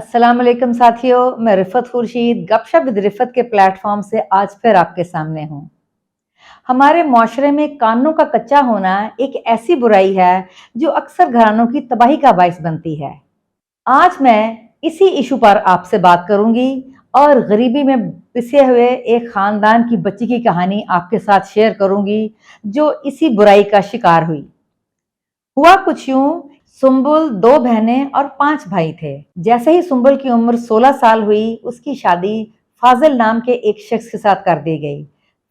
अस्सलाम वालेकुम साथियों, मैं रिफ़त खुर्शीद गपशप विद रिफ़त के प्लेटफॉर्म से आज फिर आपके सामने हूँ। हमारे माशरे में कानूनों का कच्चा होना एक ऐसी बुराई है जो अक्सर घरानों की तबाही का बायस बनती है। आज मैं इसी इशू पर आपसे बात करूंगी और गरीबी में पिसे हुए एक खानदान की बच्ची की कहानी आपके साथ शेयर करूंगी जो इसी बुराई का शिकार हुई। हुआ कुछ यूं, सुम्बुल 2 बहनें और 5 भाई थे। जैसे ही सुम्बुल की उम्र 16 साल हुई, उसकी शादी फाजिल नाम के एक शख्स के साथ कर दी गई।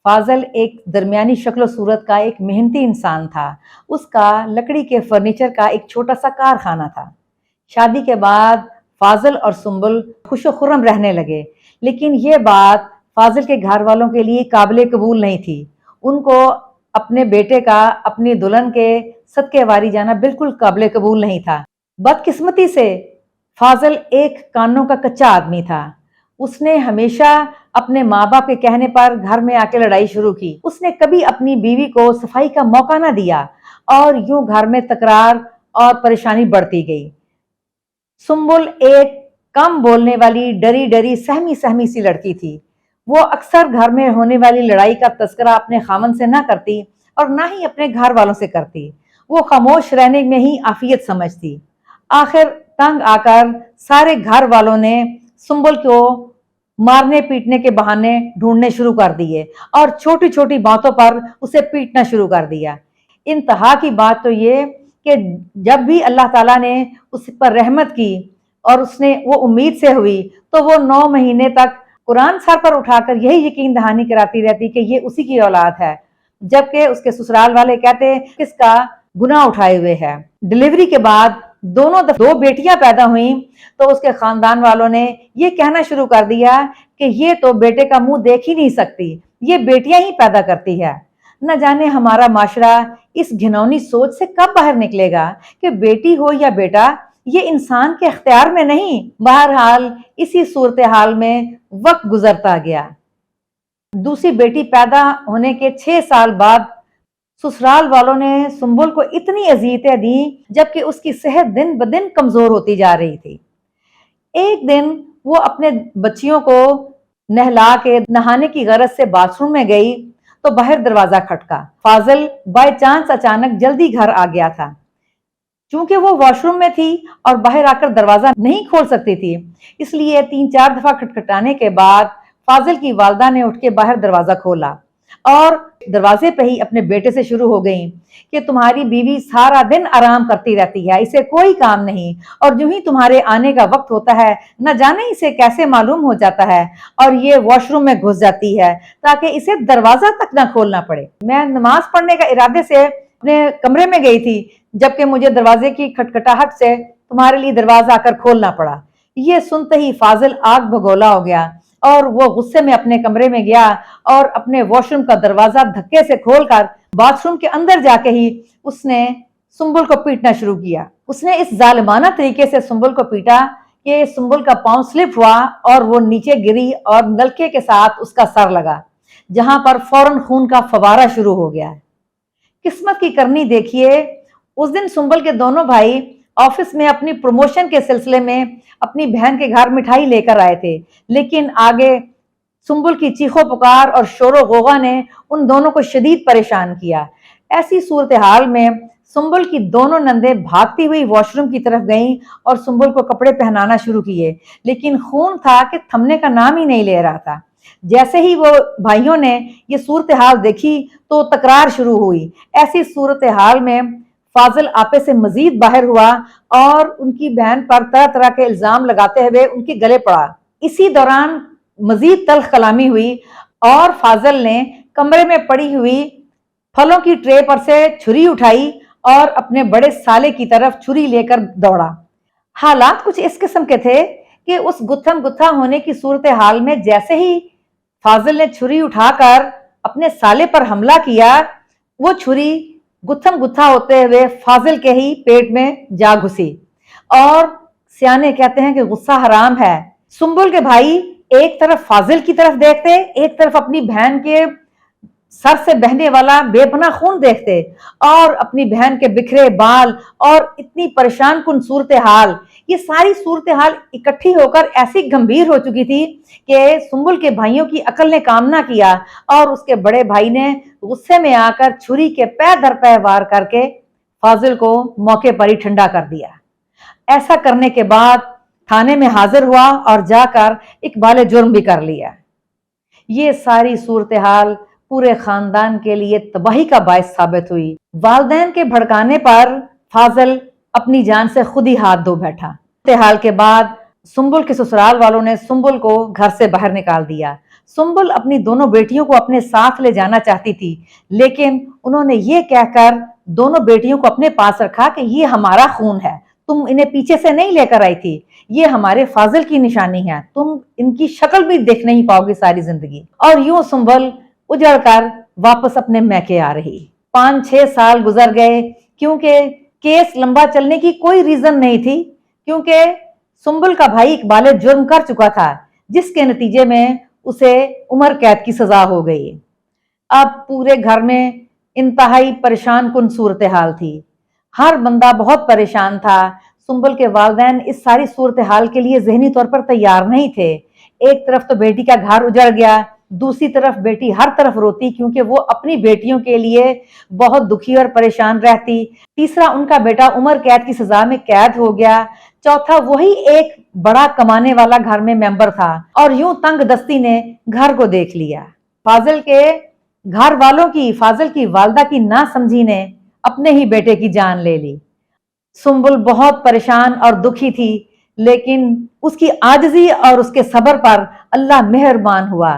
फाजिल एक दरमियानी शक्ल सूरत का एक मेहनती इंसान था। उसका लकड़ी के फर्नीचर का एक छोटा सा कारखाना था। शादी के बाद फाजिल और सुम्बुल खुशो खुर्रम रहने लगे, लेकिन ये बात फाजिल के घर वालों के लिए काबिल कबूल नहीं थी। उनको अपने बेटे का अपनी दुल्हन के सदके वारी जाना बिल्कुल काबिल कबूल नहीं था। बदकिस्मती से फाजिल एक कानों का कच्चा आदमी था। उसने हमेशा अपने माँ बाप के कहने पर घर में आके लड़ाई शुरू की। उसने कभी अपनी बीवी को सफाई का मौका ना दिया और यूं घर में तकरार और परेशानी बढ़ती गई। सुम्बुल एक कम बोलने वाली, डरी डरी, सहमी सहमी सी लड़की थी। वो अक्सर घर में होने वाली लड़ाई का तस्करा अपने खामन से ना करती और ना ही अपने घर वालों से करती। वो खामोश रहने में ही आफियत समझती। आखिर तंग आकर सारे घर वालों ने सुम्बुल को मारने पीटने के बहाने ढूंढने शुरू कर दिए और छोटी छोटी बातों पर उसे पीटना शुरू कर दिया। इंतहा की बात तो ये कि जब भी अल्लाह ताला ने उस पर रहमत की और उसने वो उम्मीद से हुई, तो वो 9 महीने तक कुरान सर पर उठाकर यही यकीन दहानी कराती रहती कि ये उसी की औलाद है, जबकि उसके ससुराल वाले कहते किसका गुनाह उठाए हुए है। डिलीवरी के बाद दोनों 2 बेटियां पैदा हुई तो उसके खानदान वालों ने ये कहना शुरू कर दिया कि ये तो बेटे का मुंह देख ही नहीं सकती, ये बेटियां ही पैदा करती है। न जाने हमारा माशरा इस घिनौनी सोच से कब बाहर निकलेगा कि बेटी हो या बेटा, ये इंसान के इख्तियार में नहीं। बहरहाल इसी सूरत हाल में वक्त गुजरता गया। दूसरी बेटी पैदा होने के 6 साल बाद ससुराल वालों ने सुम्बुल को इतनी अजीयतें दी, जबकि उसकी सेहत दिन ब दिन कमजोर होती जा रही थी। एक दिन वो अपने बच्चियों को नहला के नहाने की गरज से बाथरूम में गई तो बाहर दरवाजा खटका। फाजिल बाय चांस अचानक जल्दी घर आ गया था। चूंकि वो वॉशरूम में थी और बाहर आकर दरवाजा नहीं खोल सकती थी, इसलिए 3-4 दफा खटखटाने के बाद फाजिल की वालदा ने उठ के बाहर दरवाजा खोला और दरवाजे पे ही अपने बेटे से शुरू हो गई कि तुम्हारी बीवी सारा दिन आराम करती रहती है, इसे कोई काम नहीं, और जो ही तुम्हारे आने का वक्त होता है न जाने इसे कैसे मालूम हो जाता है और ये वॉशरूम में घुस जाती है ताकि इसे दरवाजा तक ना खोलना पड़े। मैं नमाज पढ़ने का इरादे से अपने कमरे में गई थी, जबकि मुझे दरवाजे की खटखटाहट से तुम्हारे लिए दरवाजा आकर खोलना पड़ा। ये सुनते ही फाजिल आग भगोला हो गया और वो गुस्से में अपने कमरे में गया और अपने वॉशरूम का दरवाजा धक्के से खोलकर बाथरूम के अंदर जाके ही उसने सुम्बुल को पीटना शुरू किया। उसने इस जालिमाना तरीके से सुम्बुल को पीटा कि सुम्बुल का पांव स्लिप हुआ और वो नीचे गिरी और नलके के साथ उसका सर लगा, जहां पर फौरन खून का फवारा शुरू हो गया। किस्मत की करनी देखिए, उस दिन सुम्बुल के दोनों भाई ऑफिस में अपनी प्रमोशन के सिलसिले में अपनी बहन के घर मिठाई लेकर आए थे, लेकिन आगे सुम्बुल की चीखों पुकार और शोरो गोगा ने उन दोनों को शदीद परेशान किया। ऐसी सूरत हाल में सुम्बुल की दोनों नंदे भागती हुई वॉशरूम की तरफ गईं और सुम्बुल को कपड़े पहनाना शुरू किए, लेकिन खून था कि थमने का नाम ही नहीं ले रहा था। जैसे ही वो भाइयों ने ये सूरत हाल देखी तो तकरार शुरू हुई। ऐसी सूरत हाल में फाजिल आपे से मजीद बाहर हुआ और उनकी बहन पर तरह तरह के इल्जाम लगाते हुए उनके गले पड़ा। इसी दौरान मजीद तल्ख कलामी हुई और फाजिल ने कमरे में पड़ी हुई फलों की ट्रे पर से छुरी उठाई और अपने बड़े साले की तरफ छुरी लेकर दौड़ा। हालात कुछ इस किस्म के थे कि उस गुत्थम गुत्था होने की सूरत हाल में जैसे ही फाजिल ने छुरी उठाकर अपने साले पर हमला किया, वो छुरी गुत्थम गुत्था होते हुए फाजिल के ही पेट में जा घुसी। और सियाने कहते हैं कि गुस्सा हराम है। सुम्बुल के भाई एक तरफ फाजिल की तरफ देखते, एक तरफ अपनी बहन के सर से बहने वाला बेपना खून देखते और अपनी बहन के बिखरे बाल और इतनी परेशान कुन सूरत हाल, یہ ساری صورتحال اکٹھی ہو کر ایسی گمبھیر ہو چکی تھی کہ سنبل کے بھائیوں کی عقل نے کام نہ کیا اور اس کے بڑے بھائی نے غصے میں آ کر چھری کے پے در پے وار کر کے فاضل کو موقع پر ہی ٹھنڈا کر دیا۔ ایسا کرنے کے بعد تھانے میں حاضر ہوا اور جا کر اقبال جرم بھی کر لیا۔ یہ ساری صورتحال پورے خاندان کے لیے تباہی کا باعث ثابت ہوئی۔ والدین کے بھڑکانے پر فاضل اپنی جان سے خود ہی ہاتھ دھو بیٹھا۔ صورتحال کے بعد سنبل کے سسرال والوں نے سنبل کو گھر سے باہر نکال دیا۔ سنبل اپنی دونوں بیٹیوں کو اپنے ساتھ لے جانا چاہتی تھی، لیکن انہوں نے یہ کہہ کر دونوں بیٹیوں کو اپنے پاس رکھا کہ یہ ہمارا خون ہے، تم انہیں پیچھے سے نہیں لے کر آئی تھی، یہ ہمارے فاضل کی نشانی ہے، تم ان کی شکل بھی دیکھ نہیں پاؤ گی ساری زندگی۔ اور یوں سنبل اجڑ کر واپس اپنے میکے آ رہی۔ 5-6 سال گزر گئے، کیونکہ کیس لمبا چلنے کی کوئی ریزن نہیں تھی، کیونکہ سنبل کا بھائی اقبال جرم کر چکا تھا، جس کے نتیجے میں اسے عمر قید کی سزا ہو گئی۔ اب پورے گھر میں انتہائی پریشان کن صورتحال تھی، ہر بندہ بہت پریشان تھا۔ سنبل کے والدین اس ساری صورتحال کے لیے ذہنی طور پر تیار نہیں تھے۔ ایک طرف تو بیٹی کا گھر اجڑ گیا، دوسری طرف بیٹی ہر طرف روتی کیونکہ وہ اپنی بیٹیوں کے لیے بہت دکھی اور پریشان رہتی۔ تیسرا، ان کا بیٹا عمر قید کی سزا میں قید ہو گیا۔ چوتھا، وہی ایک بڑا کمانے والا گھر میں ممبر تھا، اور یوں تنگ دستی نے گھر کو دیکھ لیا۔ فاضل کے گھر والوں کی، فاضل کی والدہ کی ناسمجھی نے اپنے ہی بیٹے کی جان لے لی۔ سنبل بہت پریشان اور دکھی تھی، لیکن اس کی عاجزی اور اس کے صبر پر اللہ مہربان ہوا۔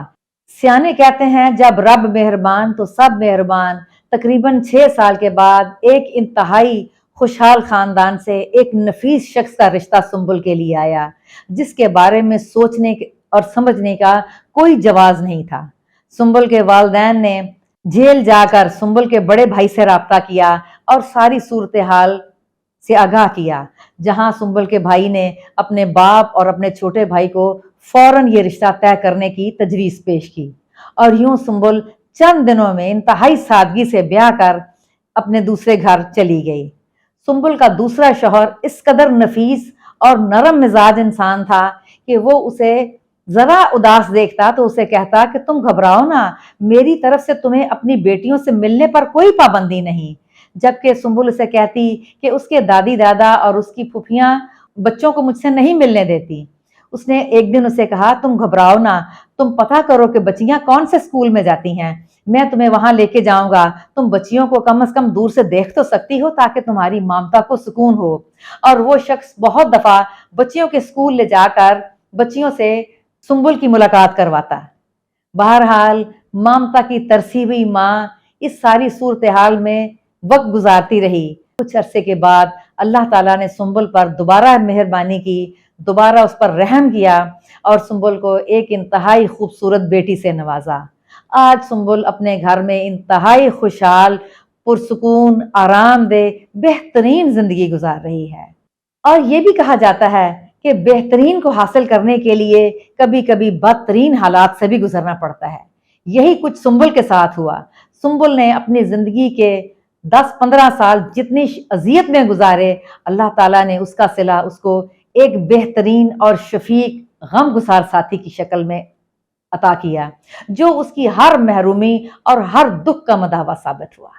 سیانے کہتے ہیں جب رب مہربان تو سب مہربان۔ تقریباً 6 سال کے بعد ایک انتہائی خوشحال خاندان سے ایک نفیس شخص کا رشتہ سنبل کے لیے آیا، جس کے بارے میں سوچنے اور سمجھنے کا کوئی جواز نہیں تھا۔ سنبل کے والدین نے جیل جا کر سنبل کے بڑے بھائی سے رابطہ کیا اور ساری صورتحال سے آگاہ کیا، جہاں سنبل کے بھائی نے اپنے باپ اور اپنے چھوٹے بھائی کو فوراً یہ رشتہ طے کرنے کی تجویز پیش کی، اور یوں سنبل چند دنوں میں انتہائی سادگی سے بیاہ کر اپنے دوسرے گھر چلی گئی۔ سنبل کا دوسرا شوہر اس قدر نفیس اور نرم مزاج انسان تھا کہ وہ اسے ذرا اداس دیکھتا تو اسے کہتا کہ تم گھبراؤ نہ، میری طرف سے تمہیں اپنی بیٹیوں سے ملنے پر کوئی پابندی نہیں، جبکہ سنبل اسے کہتی کہ اس کے دادی دادا اور اس کی پھوپھیاں بچوں کو مجھ سے نہیں ملنے دیتی۔ اس نے ایک دن اسے کہا تم گھبراؤ نہ، تم پتہ کرو کہ بچیاں کون سے اسکول میں جاتی ہیں، میں تمہیں وہاں لے کے جاؤں گا، تم بچیوں کو کم از کم دور سے دیکھ تو سکتی ہو تاکہ تمہاری مامتا کو سکون ہو۔ اور وہ شخص بہت دفعہ بچیوں کے اسکول لے جا کر بچیوں سے سنبل کی ملاقات کرواتا۔ بہرحال مامتا کی ترسی ہوئی ماں اس ساری صورتحال میں وقت گزارتی رہی۔ کچھ عرصے کے بعد اللہ تعالیٰ نے سنبل پر دوبارہ مہربانی کی، دوبارہ اس پر رحم کیا اور سنبل کو ایک انتہائی خوبصورت بیٹی سے نوازا۔ آج سنبل اپنے گھر میں انتہائی خوشحال، پرسکون، آرام دہ، بہترین زندگی گزار رہی ہے۔ اور یہ بھی کہا جاتا ہے کہ بہترین کو حاصل کرنے کے لیے کبھی کبھی بدترین حالات سے بھی گزرنا پڑتا ہے۔ یہی کچھ سنبل کے ساتھ ہوا۔ سنبل نے اپنی زندگی کے 10-15 سال جتنی اذیت میں گزارے، اللہ تعالیٰ نے اس کا صلہ اس کو ایک بہترین اور شفیق غم گسار ساتھی کی شکل میں عطا کیا، جو اس کی ہر محرومی اور ہر دکھ کا مداوا ثابت ہوا۔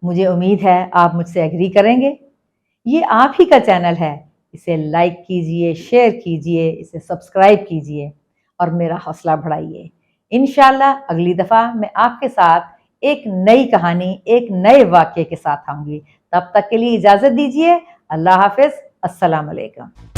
مجھے امید ہے آپ مجھ سے ایگری کریں گے۔ یہ آپ ہی کا چینل ہے، اسے لائک کیجئے، شیئر کیجئے، اسے سبسکرائب کیجئے اور میرا حوصلہ بڑھائیے۔ انشاءاللہ اگلی دفعہ میں آپ کے ساتھ ایک نئی کہانی، ایک نئے واقعے کے ساتھ آؤں گی۔ تب تک کے لیے اجازت دیجیے۔ اللہ حافظ۔ السلام علیکم۔